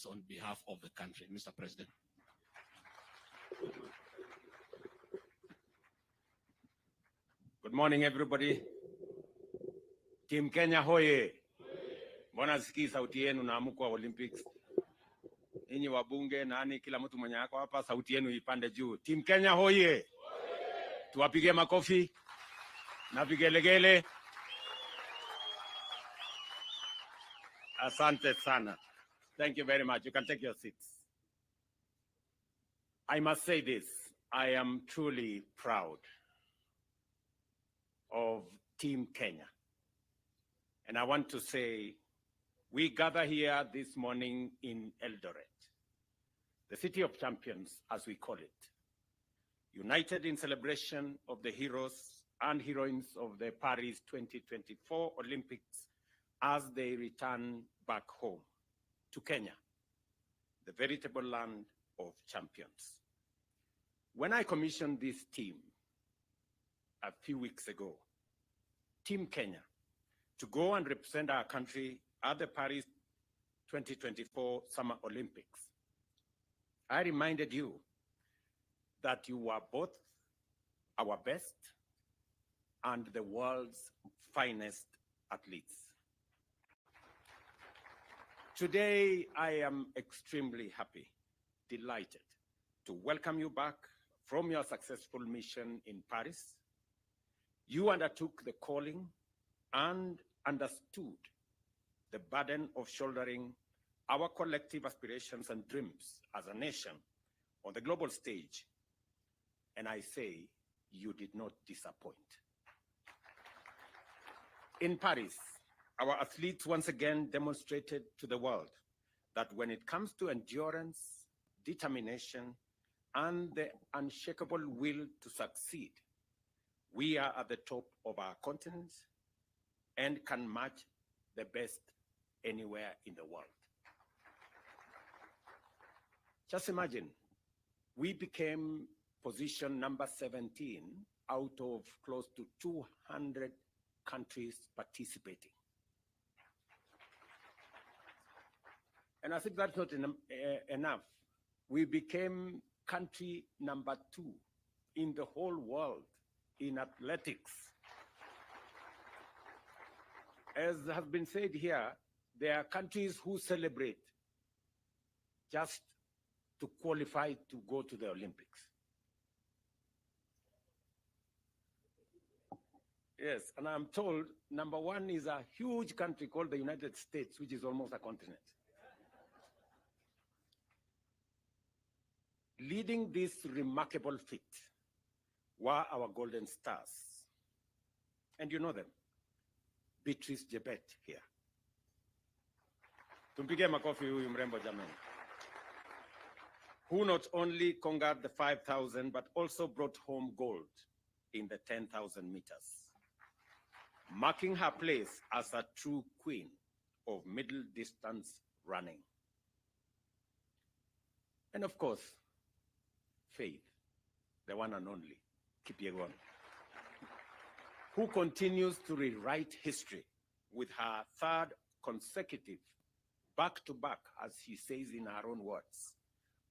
comments on behalf of the country. Mr. President. Good morning, everybody. Team Kenya hoye. Mbona sikii sauti yenu na mko Olympics? Ninyi wabunge nani kila mtu mwenye yako hapa sauti yenu ipande juu. Team Kenya hoye. Tuwapige makofi na vigelegele. Asante sana. Thank you very much. You can take your seats. I must say this. I am truly proud of Team Kenya. And I want to say, we gather here this morning in Eldoret, the city of champions, as we call it, united in celebration of the heroes and heroines of the Paris 2024 Olympics as they return back home to Kenya, the veritable land of champions. When I commissioned this team a few weeks ago, Team Kenya, to go and represent our country at the Paris 2024 Summer Olympics, I reminded you that you were both our best and the world's finest athletes. Today, I am extremely happy, delighted to welcome you back from your successful mission in Paris. You undertook the calling and understood the burden of shouldering our collective aspirations and dreams as a nation on the global stage. And I say, you did not disappoint. In Paris, our athletes once again demonstrated to the world that when it comes to endurance, determination, and the unshakable will to succeed, we are at the top of our continent and can match the best anywhere in the world. Just imagine, we became position number 17 out of close to 200 countries participating. And I think that's not enough. We became country number 2 in the whole world in athletics. As has been said here, there are countries who celebrate just to qualify to go to the Olympics. Yes, and I'm told number 1 is a huge country called the United States, which is almost a continent. Leading this remarkable feat were our golden stars. And you know them. Beatrice Jebet here. Tumpige makofi huyu mrembo jamani. Who not only conquered the 5,000, but also brought home gold in the 10,000 meters, marking her place as a true queen of middle distance running. And of course, Faith, the one and only, Kipyegon, who continues to rewrite history with her 3rd consecutive back-to-back, as she says in her own words,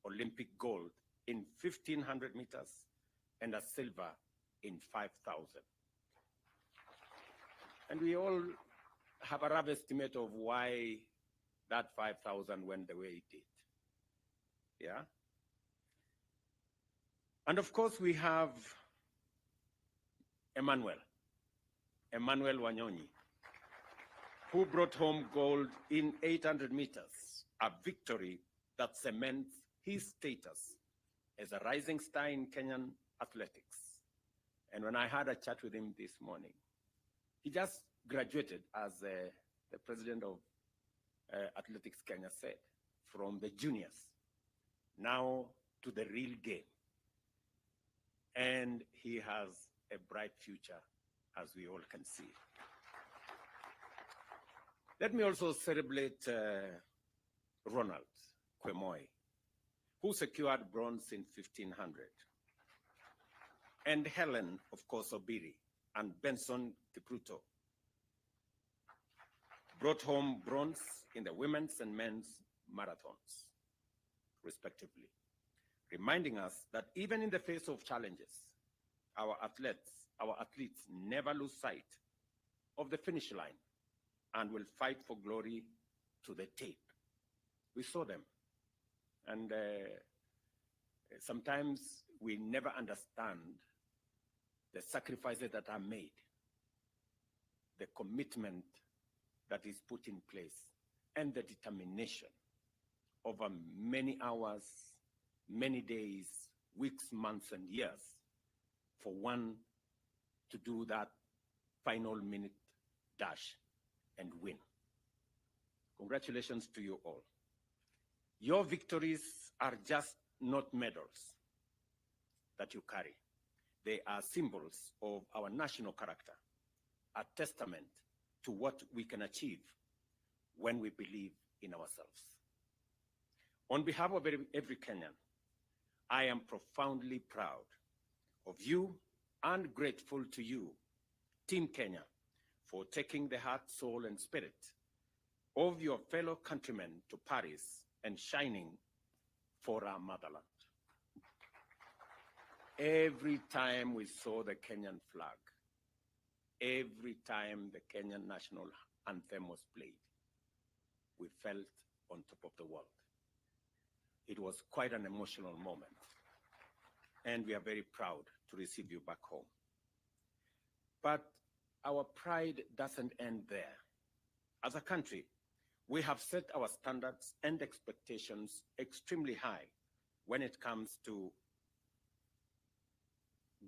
Olympic gold in 1,500 meters and a silver in 5,000. And we all have a rough estimate of why that 5,000 went the way it did. Yeah? And of course, we have Emmanuel Wanyonyi, who brought home gold in 800 meters, a victory that cements his status as a rising star in Kenyan athletics. And when I had a chat with him this morning, he just graduated, as the president of Athletics Kenya said, from the juniors now to the real game. And he has a bright future, as we all can see. Let me also celebrate Ronald Kwemoy, who secured bronze in 1,500. And Helen, of course, Obiri, and Benson Kipruto brought home bronze in the women's and men's marathons, respectively, reminding us that even in the face of challenges, our athletes never lose sight of the finish line and will fight for glory to the tape. We saw them, and sometimes we never understand the sacrifices that are made, the commitment that is put in place, and the determination over many hours, many days, weeks, months, and years for one to do that final minute dash and win. Congratulations to you all. Your victories are just not medals that you carry. They are symbols of our national character, a testament to what we can achieve when we believe in ourselves. On behalf of every Kenyan, I am profoundly proud of you and grateful to you, Team Kenya, for taking the heart, soul, and spirit of your fellow countrymen to Paris and shining for our motherland. Every time we saw the Kenyan flag, every time the Kenyan national anthem was played, we felt on top of the world. It was quite an emotional moment, and we are very proud to receive you back home. But our pride doesn't end there. As a country, we have set our standards and expectations extremely high when it comes to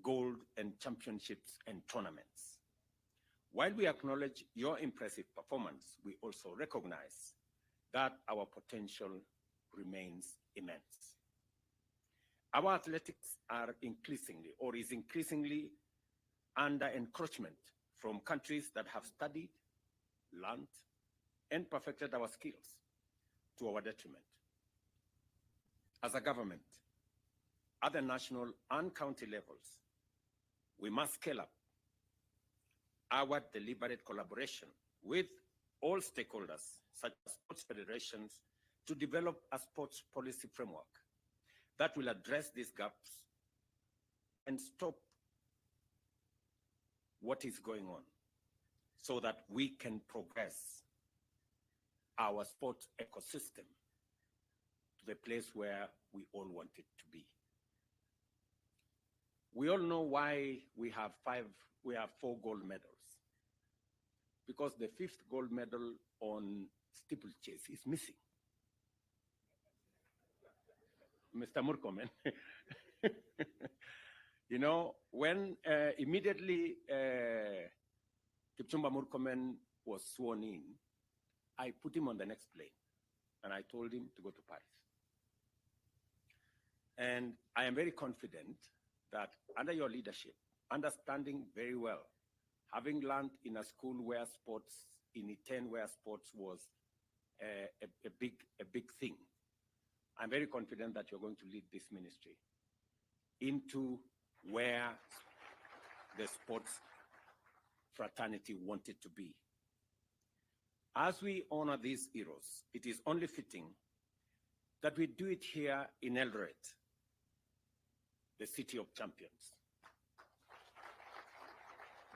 gold and championships and tournaments. While we acknowledge your impressive performance, we also recognize that our potential remains immense. Our athletics is increasingly under encroachment from countries that have studied, learned, and perfected our skills to our detriment. As a government, at the national and county levels, we must scale up our deliberate collaboration with all stakeholders, such as sports federations, to develop a sports policy framework that will address these gaps and stop what is going on so that we can progress our sports ecosystem to the place where we all want it to be. We all know why we have 4 gold medals. Because the 5th gold medal on steeplechase is missing. Mr. Murkomen, you know, when immediately Kipchumba Murkomen was sworn in, I put him on the next plane and I told him to go to Paris. And I am very confident that under your leadership, understanding very well, having learned in a school where sports, in Iten where sports was a big thing, I'm very confident that you're going to lead this ministry into where the sports fraternity wanted to be. As we honor these heroes, it is only fitting that we do it here in Eldoret, the city of champions,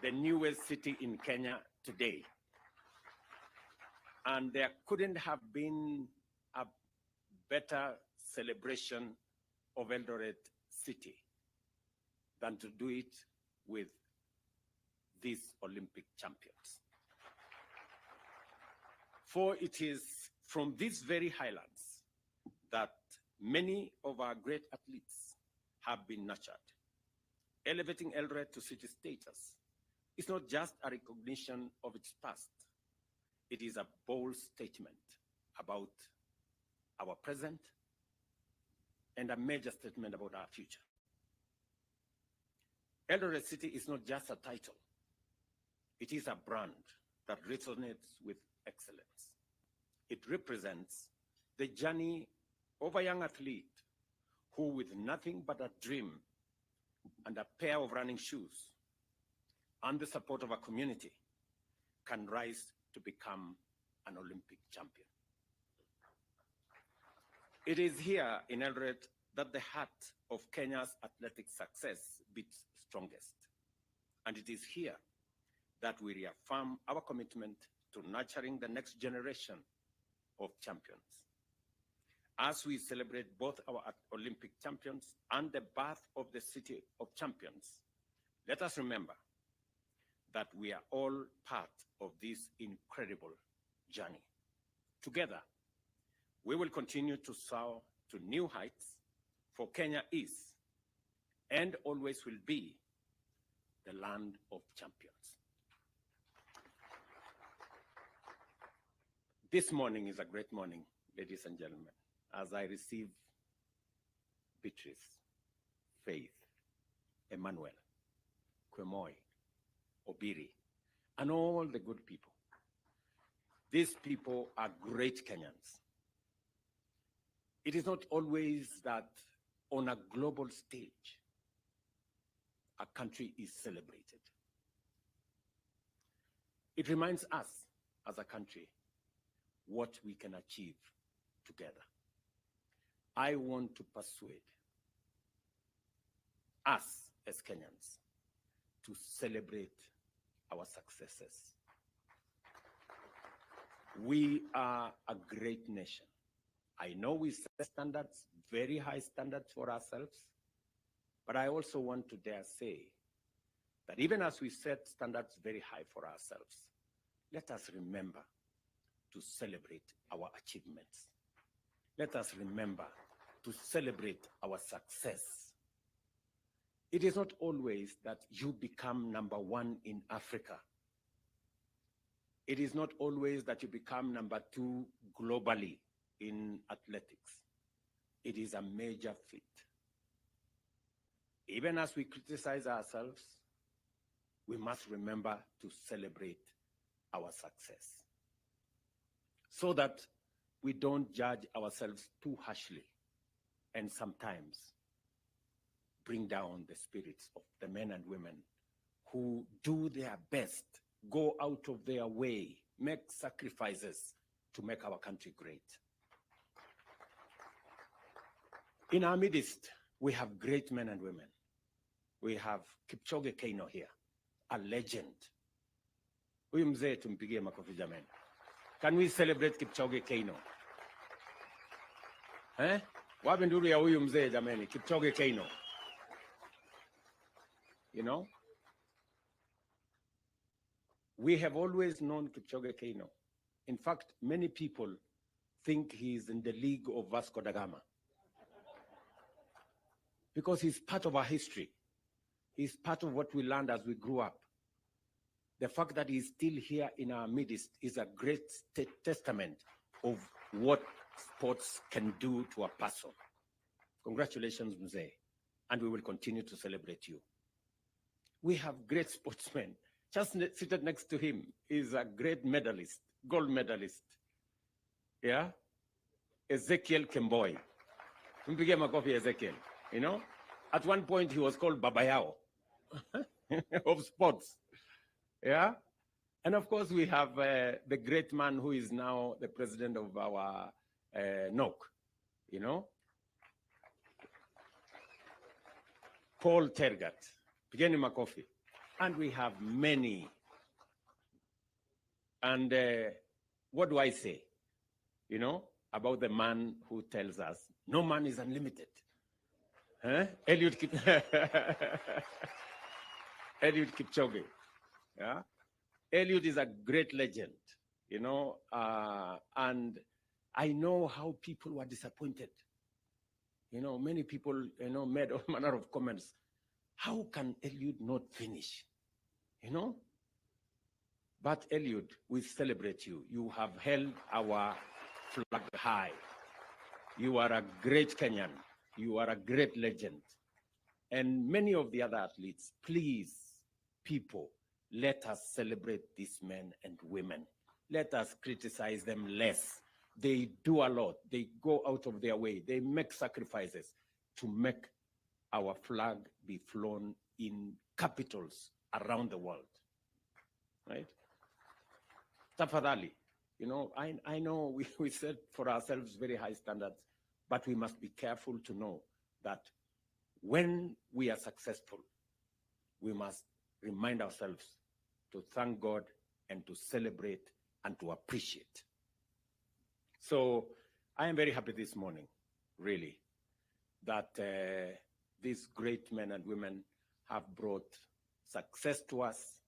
the newest city in Kenya today. And there couldn't have been a better celebration of Eldoret city than to do it with these Olympic champions. For it is from these very highlands that many of our great athletes have been nurtured. Elevating Eldoret to city status is not just a recognition of its past. It is a bold statement about our present and a major statement about our future. Eldoret City is not just a title. It is a brand that resonates with excellence. It represents the journey of a young athlete who, with nothing but a dream and a pair of running shoes and the support of a community, can rise to become an Olympic champion. It is here in Eldoret that the heart of Kenya's athletic success beats strongest. And it is here that we reaffirm our commitment to nurturing the next generation of champions. As we celebrate both our Olympic champions and the birth of the City of Champions, let us remember that we are all part of this incredible journey. Together, we will continue to soar to new heights, for Kenya is and always will be the land of champions. This morning is a great morning, ladies and gentlemen, as I receive Beatrice, Faith, Emmanuel, Kwemoy, Obiri, and all the good people. These people are great Kenyans. It is not always that on a global stage, a country is celebrated. It reminds us as a country what we can achieve together. I want to persuade us as Kenyans to celebrate our successes. We are a great nation. I know we set standards, very high standards for ourselves, but I also want to dare say that even as we set standards very high for ourselves, let us remember to celebrate our achievements. Let us remember to celebrate our success. It is not always that you become number one in Africa. It is not always that you become number two globally in athletics. It is a major feat. Even as we criticize ourselves, we must remember to celebrate our success so that we don't judge ourselves too harshly and sometimes bring down the spirits of the men and women who do their best, go out of their way, make sacrifices to make our country great. In our midst, we have great men and women. We have Kipchoge Keino here, a legend. Huyu mzee tumpigie makofi jamani. Can we celebrate Kipchoge Keino? Wapi nduru ya huyu mzee jamani, Kipchoge Keino. You know? We have always known Kipchoge Keino. In fact, many people think he's in the league of Vasco da Gama because he's part of our history. He's part of what we learned as we grew up. The fact that he's still here in our midst is a great testament of what sports can do to a person. Congratulations, Mzee, and we will continue to celebrate you. We have great sportsmen. Just seated next to him is a great medalist, gold medalist. Yeah? Ezekiel Kemboi. Tumpigie makofi Ezekiel. You know? At one point, he was called Babayao of sports. Yeah? And of course, we have the great man who is now the president of our NOC, you know? Paul Tergat. Pigeni makofi. And we have many. And what do I say, you know, about the man who tells us, no man is unlimited. Eliud Kipchoge. Yeah? Eliud is a great legend, you know, and I know how people were disappointed. You know, many people, you know, made all manner of comments. How can Eliud not finish? You know? But Eliud, we celebrate you. You have held our flag high. You are a great Kenyan. You are a great legend. And many of the other athletes, please, people, let us celebrate these men and women. Let us criticize them less. They do a lot. They go out of their way. They make sacrifices to make our flag be flown in capitals around the world, right? Tafadhali, you know, I know we set for ourselves very high standards, But we must be careful to know that when we are successful, we must remind ourselves to thank God and to celebrate and to appreciate. So I am very happy this morning, really, that these great men and women have brought success to us.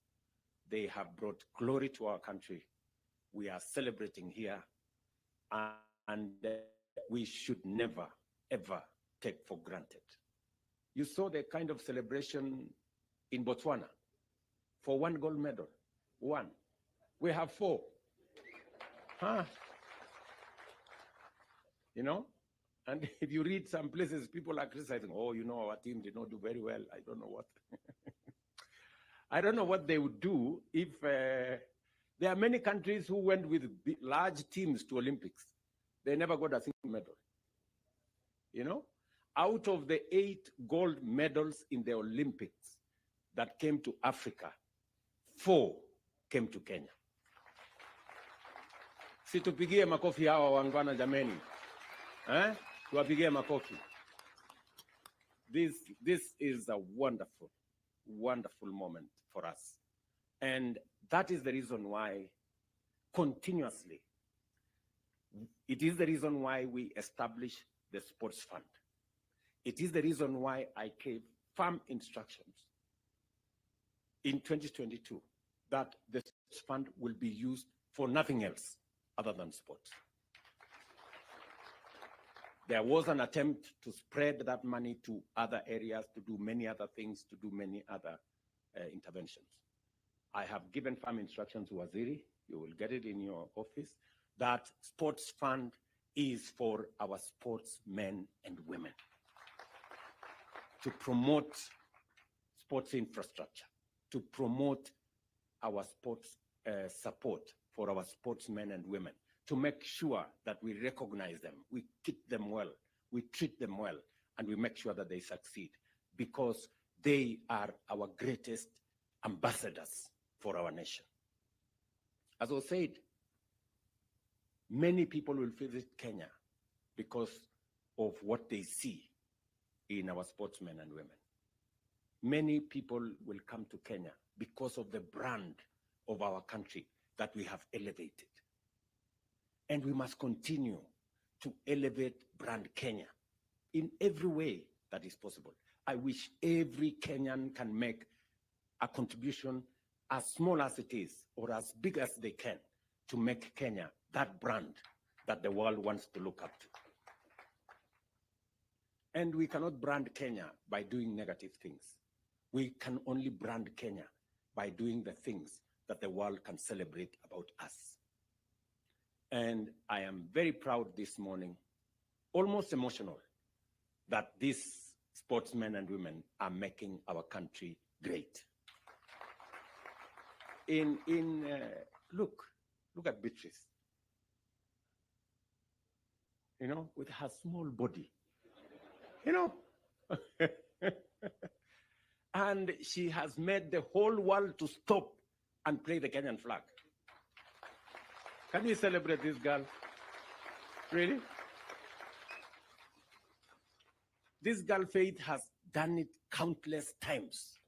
They have brought glory to our country. We are celebrating here, and we should never, ever take for granted. You saw the kind of celebration in Botswana for 1 gold medal. 1. We have 4. Huh? You know? And if you read some places, people are criticizing, oh, you know, our team did not do very well. I don't know what. I don't know what they would do if there are many countries who went with large teams to Olympics. They never got a single medal. You know? Out of the 8 gold medals in the Olympics that came to Africa, 4 came to Kenya. Si tupigie makofi hawa wangwana jameni. Tuwapigie makofi. This is a wonderful, wonderful moment for us. And that is the reason why continuously, it is the reason why we establish the sports fund. It is the reason why I gave firm instructions in 2022 that the sports fund will be used for nothing else other than sports. There was an attempt to spread that money to other areas, to do many other things, to do many other interventions. I have given firm instructions to Waziri, you will get it in your office, that sports fund is for our sportsmen and women, to promote sports infrastructure, to promote our sports support for our sportsmen and women, to make sure that we recognize them, we keep them well, we treat them well, and we make sure that they succeed, because they are our greatest ambassadors for our nation. As I said, many people will visit Kenya because of what they see in our sportsmen and women. Many people will come to Kenya because of the brand of our country that we have elevated. And we must continue to elevate brand Kenya in every way that is possible. I wish every Kenyan can make a contribution as small as it is or as big as they can to make Kenya that brand that the world wants to look up to. And we cannot brand Kenya by doing negative things. We can only brand Kenya by doing the things that the world can celebrate about us. And I am very proud this morning, almost emotional, that these sportsmen and women are making our country great. Look at Beatrice. You know, with her small body, you know. And she has made the whole world to stop and play the Kenyan flag. Can we celebrate this girl? Really? This girl, Faith, has done it countless times.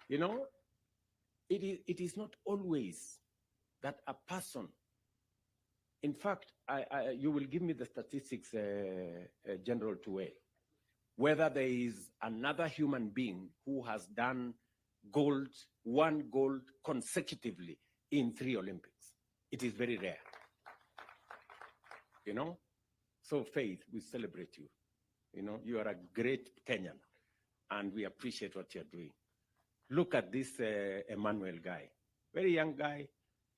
You know, it is not always that a person, in fact, you will give me the statistics, General Tuwe, whether there is another human being who has done one gold consecutively in 3 Olympics. It is very rare. You know? So Faith, we celebrate you. You know, you are a great Kenyan, and we appreciate what you're doing. Look at this Emmanuel guy, very young guy.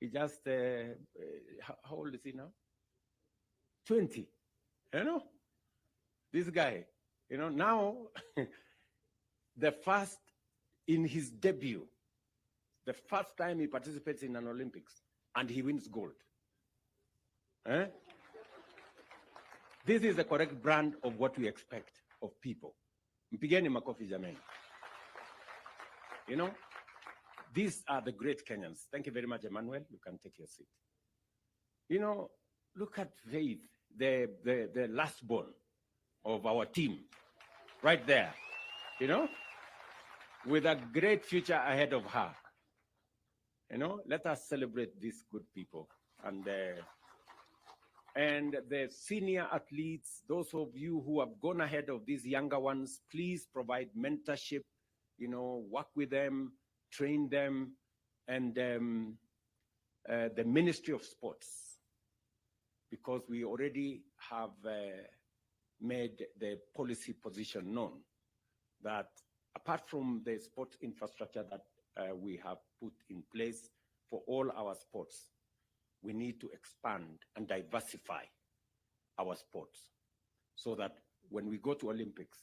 He just, how old is he now? 20, you know? This guy, you know, now, the first, in his debut, the first time he participates in an Olympics, and he wins gold. This is the correct brand of what we expect of people. Mpigeni makofi jameni. You know, these are the great Kenyans. Thank you very much, Emmanuel. You can take your seat. You know, Look at Faith, the last born of our team, right there, you know, with a great future ahead of her. You know, let us celebrate these good people. And the senior athletes, those of you who have gone ahead of these younger ones, please provide mentorship, you know, work with them, train them, and the Ministry of Sports, because we already have made the policy position known that apart from the sports infrastructure that we have put in place for all our sports, we need to expand and diversify our sports so that when we go to Olympics,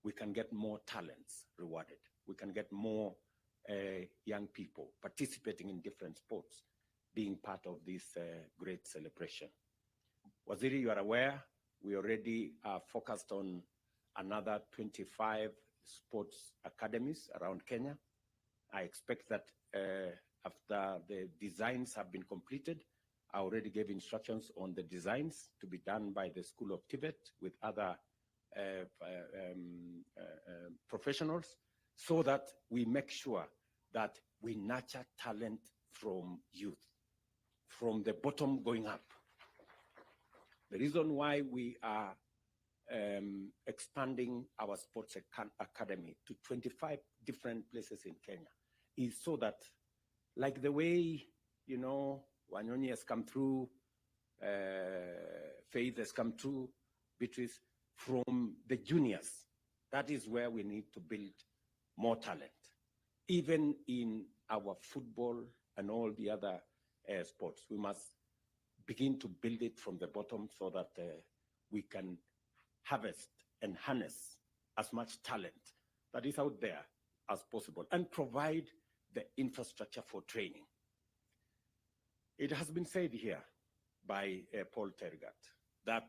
we can get more talents rewarded. We can get more young people participating in different sports, being part of this great celebration. Waziri, you are aware, we already are focused on another 25 sports academies around Kenya. I expect that after the designs have been completed, I already gave instructions on the designs to be done by the School of Tibet with other professionals, so that we make sure that we nurture talent from youth, from the bottom going up. The reason why we are expanding our sports academy to 25 different places in Kenya is so that, like the way, you know, Wanyonyi has come through, Faith has come through, Beatrice, from the juniors. That is where we need to build more talent, even in our football and all the other sports. We must begin to build it from the bottom so that we can harvest and harness as much talent that is out there as possible and provide the infrastructure for training. It has been said here by Paul Tergat that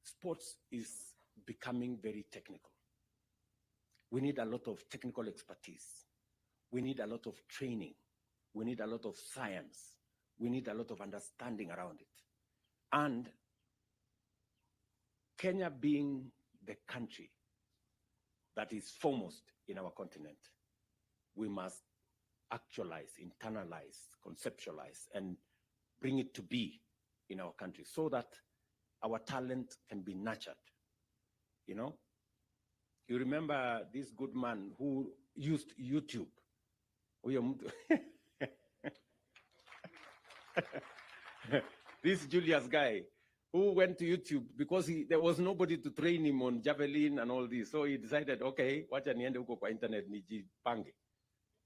sports is becoming very technical. We need a lot of technical expertise. We need a lot of training. We need a lot of science. We need a lot of understanding around it. And Kenya being the country that is foremost in our continent, we must actualize, internalize, conceptualize, and bring it to be in our country so that our talent can be nurtured. You know, you remember this good man who used YouTube. This Julius guy who went to YouTube because there was nobody to train him on javelin and all this. So he decided, okay, wacha niende huko kwa internet nijipange.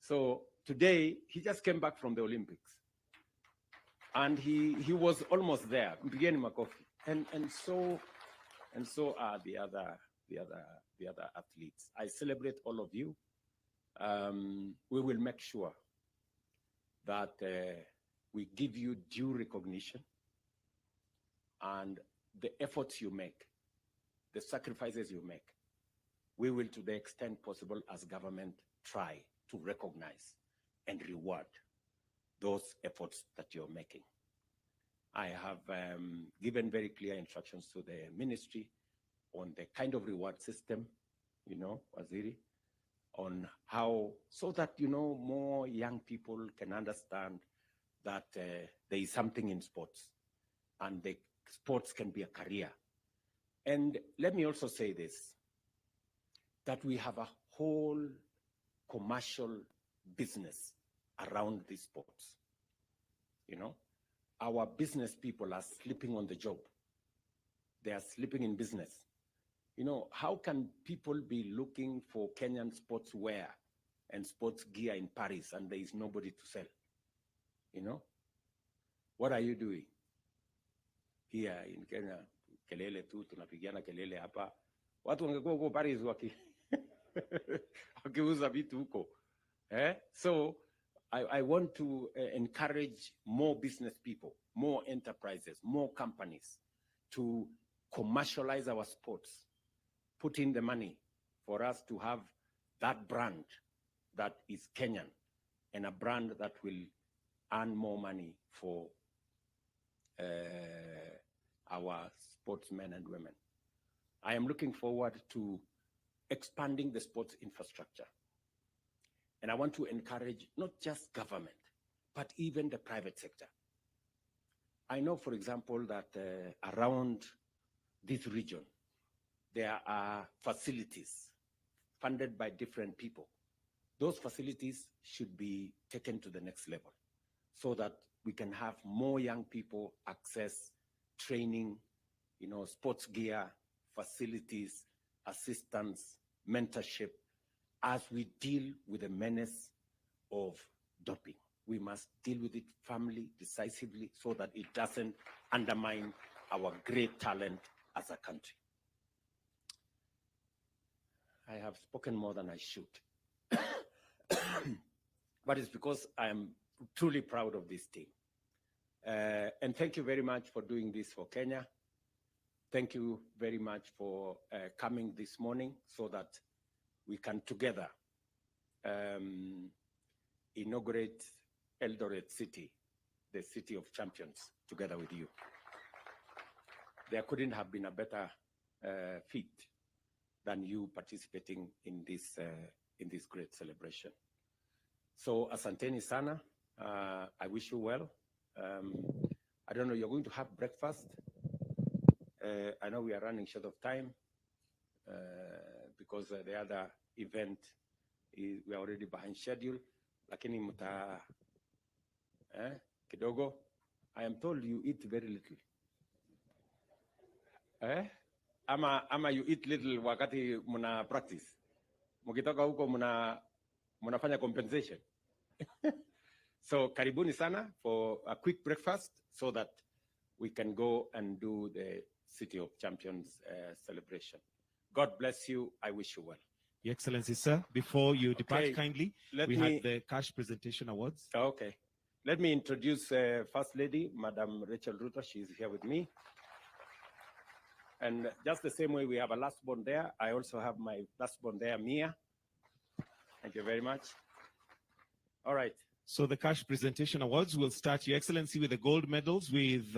So today, he just came back from the Olympics. And he was almost there, and so are the other athletes. I celebrate all of you. We will make sure that we give you due recognition, and the efforts you make, the sacrifices you make, we will, to the extent possible as government, try to recognize and reward those efforts that you're making. I have given very clear instructions to the ministry on the kind of reward system, you know, Waziri, on how, so that, you know, more young people can understand that there is something in sports and the sports can be a career. And let me also say this, that we have a whole commercial business around these sports. You know, our business people are sleeping on the job. They are sleeping in business. You know, how can people be looking for Kenyan sports wear and sports gear in Paris and there is nobody to sell? You know, what are you doing here in Kenya? Kelele tu, tunapigiana kelele hapa. Watu wangekuwa huko Paris wakiuza vitu huko. So I want to encourage more business people, more enterprises, more companies to commercialize our sports, put in the money for us to have that brand that is Kenyan and a brand that will earn more money for our sportsmen and women. I am looking forward to expanding the sports infrastructure. And I want to encourage not just government, but even the private sector. I know, for example, that around this region, there are facilities funded by different people. Those facilities should be taken to the next level so that we can have more young people access training, sports gear, facilities, assistance, mentorship, as we deal with the menace of doping. We must deal with it firmly, decisively, so that it doesn't undermine our great talent as a country. I have spoken more than I should. But it's because I am truly proud of this team. And thank you very much for doing this for Kenya. Thank you very much for coming this morning so that we can together inaugurate Eldoret City, the city of champions, together with you. There couldn't have been a better feat than you participating in this great celebration. So, asanteni sana. I wish you well. I don't know, you're going to have breakfast. I know we are running short of time because the other event we are already behind schedule. Lakini muta kidogo. I am told you eat very little. Ama you eat little wakati muna practice. Mukitoka huko munafanya compensation. So karibuni sana for a quick breakfast so that we can go and do the City of Champions celebration. God bless you. I wish you well. Your Excellency, sir, before you depart, Okay, kindly, we had the cash presentation awards. Okay. Let me introduce First Lady, Madam Rachel Ruto. She's here with me. And just the same way we have a last born there, I also have my last born there, Mia. Thank you very much. All right. So the cash presentation awards will start, Your Excellency, with the gold medals with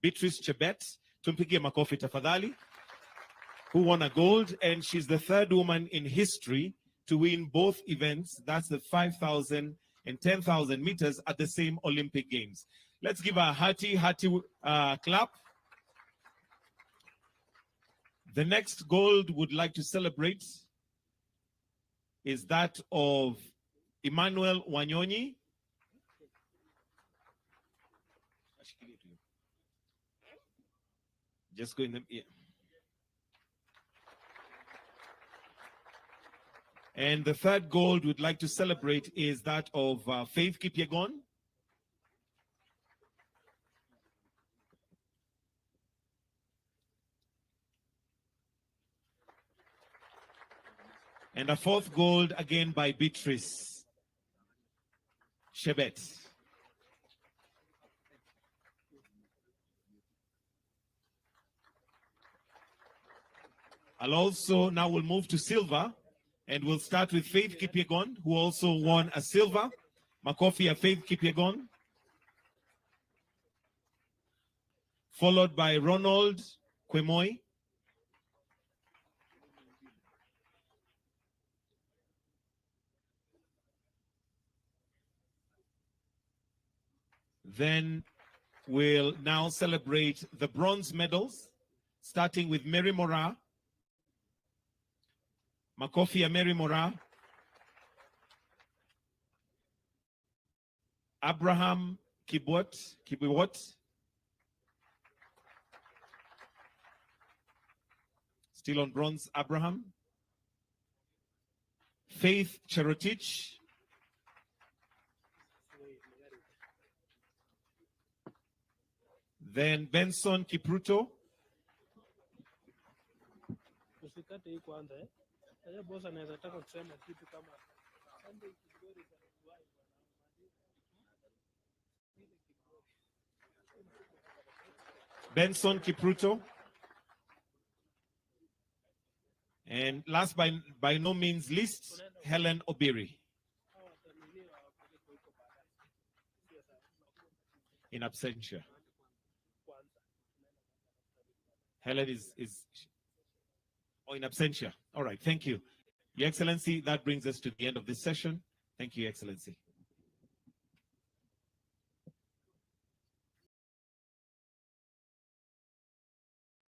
Beatrice Chebet, tumpigie makofi tafadhali, who won a gold, and she's the third woman in history to win both events. That's the 5,000 and 10,000 meters at the same Olympic Games. Let's give a hearty clap. The next gold would like to celebrate is that of Emmanuel Wanyonyi. Just go in the ear. And the third gold we'd like to celebrate is that of Faith Kipyegon. And a fourth gold again by Beatrice Chebet. Now we'll move to silver, and we'll start with Faith Kipyegon, who also won a silver. Makofi ya Faith Kipyegon. Followed by Ronald Kwemoy. Then we'll now celebrate the bronze medals, starting with Mary Mora. Makofi ya Mary Mora. Abraham Kibiwot. Still on bronze, Abraham. Faith Cherotich. Then Benson Kipruto. Benson Kipruto. And last by no means least, Helen Obiri. In absentia. Helen is in absentia. All right, thank you. Your Excellency, that brings us to the end of this session. Thank you, Your Excellency.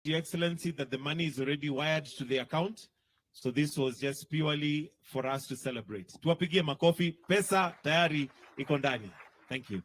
Your Excellency, that the money is already wired to the account. So this was just purely for us to celebrate. Tuwapigie makofi, pesa tayari iko ndani. Thank you.